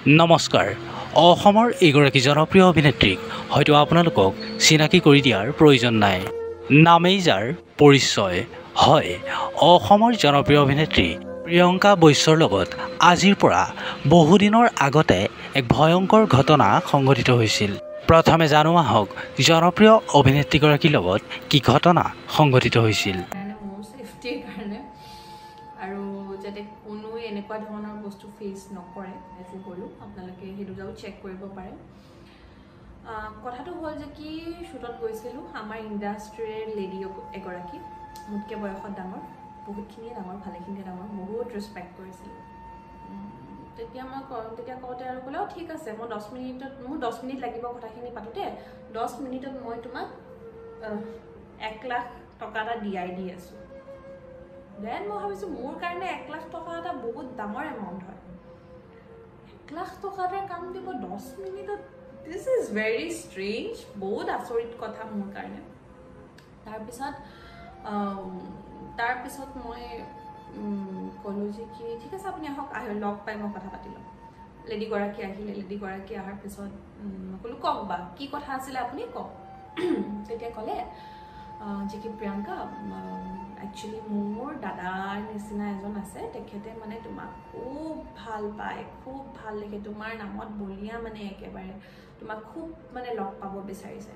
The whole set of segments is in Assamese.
নমস্কাৰ অসমৰ এগৰাকী জনপ্ৰিয় অভিনেত্ৰীক হয়তো আপোনালোকক চিনাকি কৰি দিয়াৰ প্ৰয়োজন নাই নামেই যাৰ পৰিচয় হয় অসমৰ জনপ্ৰিয় অভিনেত্ৰী প্ৰিয়ংকা বৈশ্যৰ লগত আজিৰ পৰা বহুদিনৰ আগতে এক ভয়ংকৰ ঘটনা সংঘটিত হৈছিল প্ৰথমে জানো আহক জনপ্ৰিয় অভিনেত্ৰীগৰাকীৰ লগত কি ঘটনা সংঘটিত হৈছিল আৰু যাতে কোনো এনেকুৱা ধৰণৰ বস্তু ফেস নকৰে এজু কৰো আপোনালোকে হেতু যাও চেক কৰিব পাৰে কথাটো হ'ল যে কি শুটত গৈছিল আমাৰ ইন্ডাস্ট্ৰিৰ লেডি এগৰাকী মুটকে বয়সত ডাঙৰ বহুতখিনি ডাঙৰ ভালেখিনি ডাঙৰ বহুত ৰেসপেক্ট কৰিছিল তেতিয়া মই কওঁতে আৰু ক'লে ঠিক আছে মই 10 মিনিটত মোৰ 10 মিনিট লাগিব কথাখিনি পাতোতে 10 মিনিটত মই তোমাক 1 লাখ টকা এটা দিয়াই দি আছো দেন মই ভাবিছো মোৰ কাৰণে 1 লাখ টকা এটা বহুত ডাঙৰ এমাউন্ট হয় 1 লাখ টকাৰ কাম দিব 10 মিনিটত দিস ইজ ভেৰি ষ্ট্ৰেঞ্জ বহুত আচৰিত কথা মোৰ কাৰণে তাৰ পিছত মই কলো যে কি ঠিক আছে আপুনি আহক লগ পাই মই কথা পাতি লম লেডি গৰাকী আহিলে লেডি গৰাকী আহাৰ পিছত কলো কক বা কি কথা আছিল আপুনি কক তেতিয়া ক'লে যে কি প্ৰিয়ংকা actually মোৰ দাদাৰ নিচিনা এজন আছে তেখেতে মানে তোমাক খুব ভাল পায় খুব ভাল লাগে তোমাৰ নামত বলিয়া মানে একেবাৰে তোমাক খুব মানে লগ পাব বিচাৰিছে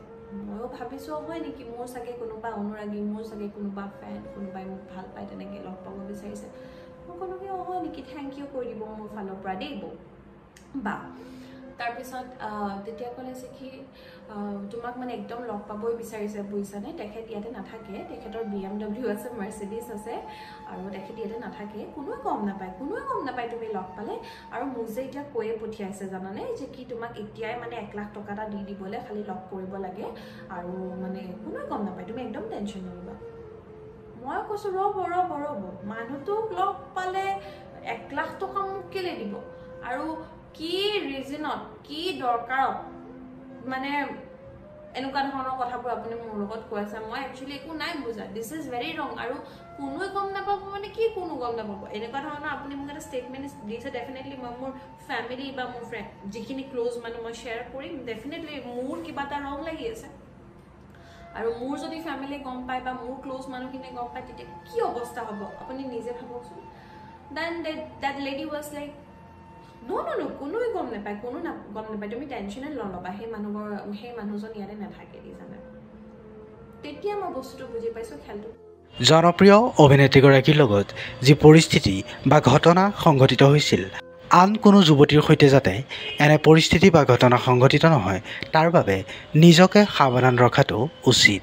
ময়ো ভাবিছো হয় নেকি মোৰ সাগে কোনোবা অনুৰাগী মোৰ সাগে কোনোবা ফ্যান কোনোবাই মোক ভাল পায় তেনেকৈ লগ পাব বিচাৰিছে মই ক'লো কি হয় নেকি থ্যাংক ইউ কৰি দিব মোৰ ফালৰ পৰা দেব বা তাৰ পিছত তেতিয়া ক'লে যে কি তোমাক মানে একদম লগ পাবই বিচাৰিছে বুইছানে তেখেত ইয়াতে নাথাকে তেখেতৰ BMW আছে মাৰ্সিডিজ আছে আৰু তেখেত ইয়াতে নাথাকে কোনোৱে গম নাপায় তুমি লগ পালে আৰু মুজে এতিয়া কৈয়ে পঠিয়াইছে জানানে যে কি তোমাক এতিয়াই মানে 1 লাখ টকা এটা দি দিবলে খালি লগ কৰিব লাগে আৰু মানে কোনোৱে গম নাপায় তুমি একদম টেনচন নলবা মই কৈছো ৰব মানুহটো লগ পালে 1 লাখ টকা মোক কেলে দিব আৰু কি ৰিজনত কি দৰকাৰত মানে এনেকুৱা ধৰণৰ কথাবোৰ আপুনি মোৰ লগত কৈ আছে মই একচুয়ালি একো নাই বুজা দিস ইজ ভেৰি ৰং আৰু কোনো গম নাপাব মানে কি কোনো গম নাপাব এনেকুৱা ধৰণৰ আপুনি মোক এটা ষ্টেটমেন্ট দিছে ডেফিনেটলি মই মোৰ ফ্যামিলি বা মোৰ ফ্ৰেন্ড যিখিনি ক্লোজ মানে মই শেয়াৰ কৰিম ডেফিনেটলি মোৰ কিবা এটা ৰং লাগি আছে আৰু মোৰ যদি ফ্যামিলি গম পায় বা মোৰ ক্লোজ মানুহখিনি গম পায় তেতিয়া কি অৱস্থা হ'ব আপুনি নিজে ভাবকচোন then that lady was like no কোনো গম নাপায় তুমি টেনচনে নলবা সেই মানুহজন ইয়াতে নাথাকে জানা তেতিয়া মই বস্তুটো বুজি পাইছো খেলটো জনপ্ৰিয় অভিনেত্ৰীগৰাকীৰ লগত যি পৰিস্থিতি বা ঘটনা সংঘটিত হৈছিল আন কোনো যুৱতীৰ সৈতে যাতে এনে পৰিস্থিতি বা ঘটনা সংঘটিত নহয় তাৰ বাবে নিজকে সাৱধান ৰখাটো উচিত